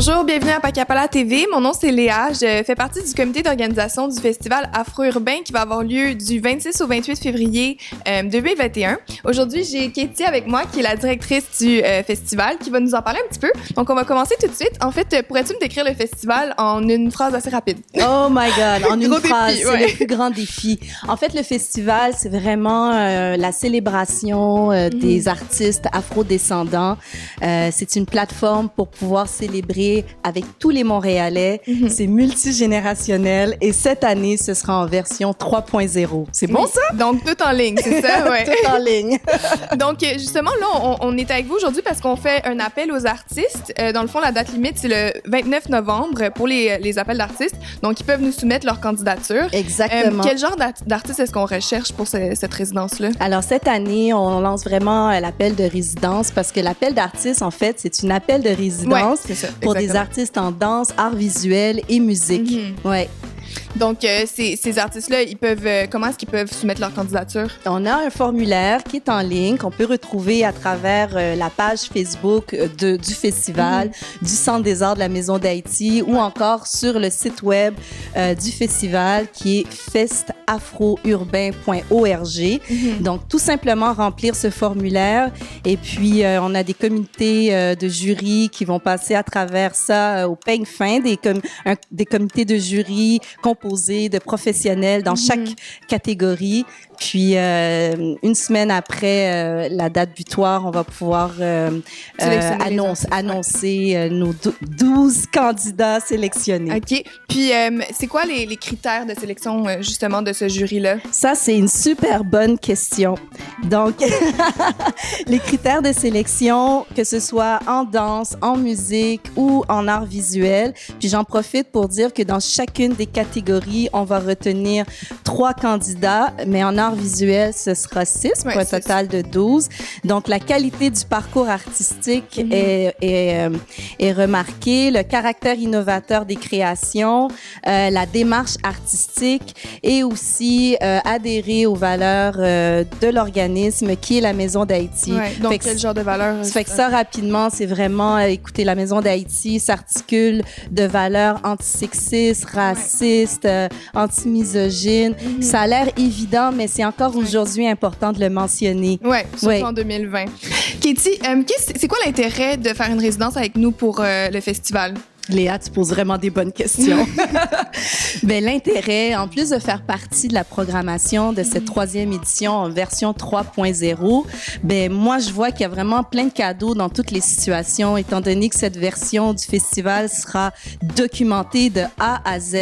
Bonjour, bienvenue à Pacapala TV. Mon nom, c'est Léa. Je fais partie du comité d'organisation du festival Afro-Urbain qui va avoir lieu du 26 au 28 février 2021. Aujourd'hui, j'ai Katie avec moi, qui est la directrice du festival, qui va nous en parler un petit peu. Donc, on va commencer tout de suite. En fait, pourrais-tu me décrire le festival en une phrase assez rapide? Oh my God, en une phrase, défi, c'est ouais. le plus grand défi. En fait, le festival, c'est vraiment la célébration des artistes afro-descendants. C'est une plateforme pour pouvoir célébrer avec tous les Montréalais. C'est multigénérationnel et cette année, ce sera en version 3.0. C'est bon, ça? Donc, tout en ligne, c'est ça? Ouais. Tout en ligne. Donc, justement, là, on est avec vous aujourd'hui parce qu'on fait un appel aux artistes. Dans le fond, la date limite, c'est le 29 novembre pour les appels d'artistes. Donc, ils peuvent nous soumettre leur candidature. Exactement. Quel genre d'artiste est-ce qu'on recherche pour cette résidence-là? Alors, cette année, on lance vraiment l'appel de résidence parce que l'appel d'artiste, en fait, c'est une appel de résidence c'est ça, pour des exactement. artistes en danse, arts visuels et musique. Ouais. Donc, ces artistes-là, comment est-ce qu'ils peuvent soumettre leur candidature? On a un formulaire qui est en ligne qu'on peut retrouver à travers la page Facebook du festival, du Centre des arts de la Maison d'Haïti ou encore sur le site web du festival qui est festafrourbain.org. Donc, tout simplement remplir ce formulaire et puis on a des comités de jury qui vont passer à travers ça au peigne fin, des comités de jury composés de professionnels dans chaque catégorie. Puis, une semaine après la date butoir, on va pouvoir annoncer nos 12 candidats sélectionnés. OK. Puis, c'est quoi les critères de sélection, justement, de ce jury-là? Ça, c'est une super bonne question. Donc, les critères de sélection, que ce soit en danse, en musique ou en art visuel. Puis, j'en profite pour dire que dans chacune des catégories, on va retenir 3 candidats, mais en art visuel, ce sera 6 pour un total de 12. Donc, la qualité du parcours artistique est remarquée, le caractère innovateur des créations, la démarche artistique et aussi adhérer aux valeurs de l'organisme qui est la Maison d'Haïti. Ouais, donc, quel genre de valeurs? Fait que ça, rapidement, c'est vraiment, écoutez, la Maison d'Haïti s'articule de valeurs antisexistes, racistes, anti-misogynes. Ça a l'air évident, mais c'est encore aujourd'hui important de le mentionner. Oui, surtout en 2020. Katie, c'est quoi l'intérêt de faire une résidence avec nous pour le festival? Léa, tu poses vraiment des bonnes questions. Ben, l'intérêt, en plus de faire partie de la programmation de cette 3e édition en version 3.0, ben, moi, je vois qu'il y a vraiment plein de cadeaux dans toutes les situations, étant donné que cette version du festival sera documentée de A à Z.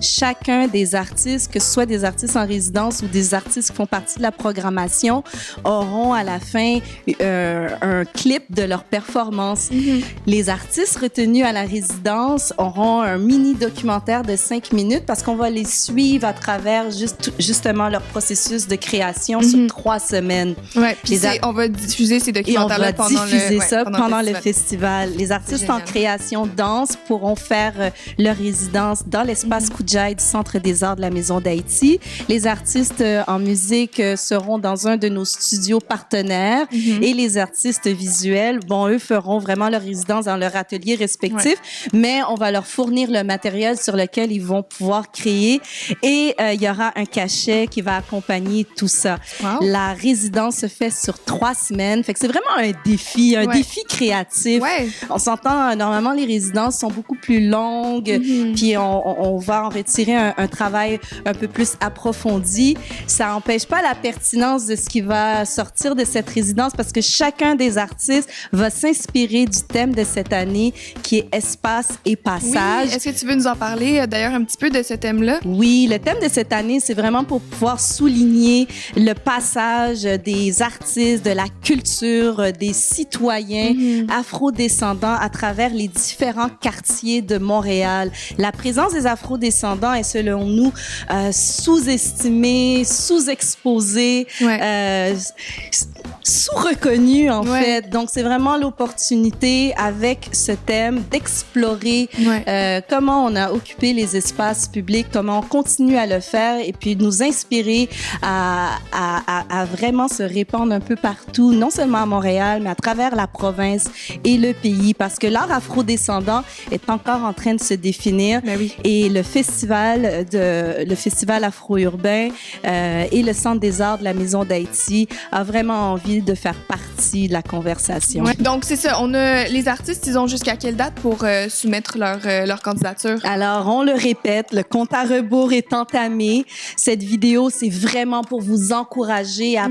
Chacun des artistes, que ce soit des artistes en résidence ou des artistes qui font partie de la programmation, auront à la fin un clip de leur performance. Les artistes retenus à la résidence auront un mini documentaire de 5 minutes parce qu'on va les suivre à travers justement leur processus de création sur 3 semaines. Ouais, puis on va diffuser ces documentaires-là pendant le festival. Les artistes en création danse pourront faire leur résidence dans l'espace Koudjaï du Centre des arts de la Maison d'Haïti. Les artistes en musique seront dans un de nos studios partenaires et les artistes visuels, bon, eux feront vraiment leur résidence dans leur atelier respectif. Mais on va leur fournir le matériel sur lequel ils vont pouvoir créer et il y aura un cachet qui va accompagner tout ça. Wow. La résidence se fait sur 3 semaines. Fait que c'est vraiment un défi créatif. Ouais. On s'entend, normalement, les résidences sont beaucoup plus longues puis on va en retirer un travail un peu plus approfondi. Ça n'empêche pas la pertinence de ce qui va sortir de cette résidence parce que chacun des artistes va s'inspirer du thème de cette année qui est espace et passage. Oui. Est-ce que tu veux nous en parler d'ailleurs un petit peu de ce thème-là? Oui, le thème de cette année, c'est vraiment pour pouvoir souligner le passage des artistes, de la culture, des citoyens afro-descendants à travers les différents quartiers de Montréal. La présence des afro-descendants est selon nous sous-estimée, sous-exposée, sous-reconnue en fait. Donc c'est vraiment l'opportunité avec ce thème d'explorer améliorer, comment on a occupé les espaces publics, comment on continue à le faire et puis nous inspirer à vraiment se répandre un peu partout, non seulement à Montréal, mais à travers la province et le pays, parce que l'art afrodescendant est encore en train de se définir. Et le festival afro-urbain et le Centre des arts de la Maison d'Haïti a vraiment envie de faire partie de la conversation. Donc, c'est ça. Les artistes, ils ont jusqu'à quelle date pour soumettre leur candidature? Alors, on le répète, le compte à rebours est entamé. Cette vidéo, c'est vraiment pour vous encourager à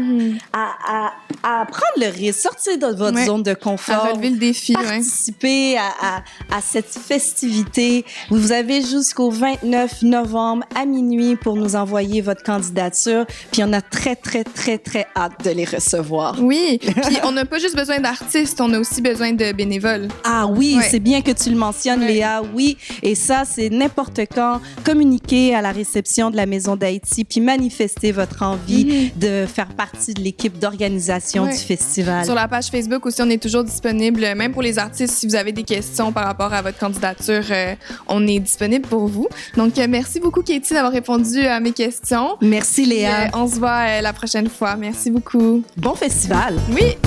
prendre le risque, sortir de votre zone de confort. À relever le défi. Participer à cette festivité. Vous avez jusqu'au 29 novembre à minuit pour nous envoyer votre candidature. Puis on a très, très, très, très hâte de les recevoir. Oui. Puis on n'a pas juste besoin d'artistes, on a aussi besoin de bénévoles. Ah oui, c'est bien que tu le mentionnes, Léa. Oui. Et ça, c'est n'importe quand. Communiquer à la réception de la Maison d'Haïti puis manifester votre envie de faire partie de l'équipe d'organisation du festival. Sur la page Facebook aussi, on est toujours disponible. Même pour les artistes, si vous avez des questions par rapport à votre candidature, on est disponible pour vous. Donc, merci beaucoup, Katie, d'avoir répondu à mes questions. Merci, Léa. On se voit la prochaine fois. Merci beaucoup. Bon festival. Oui.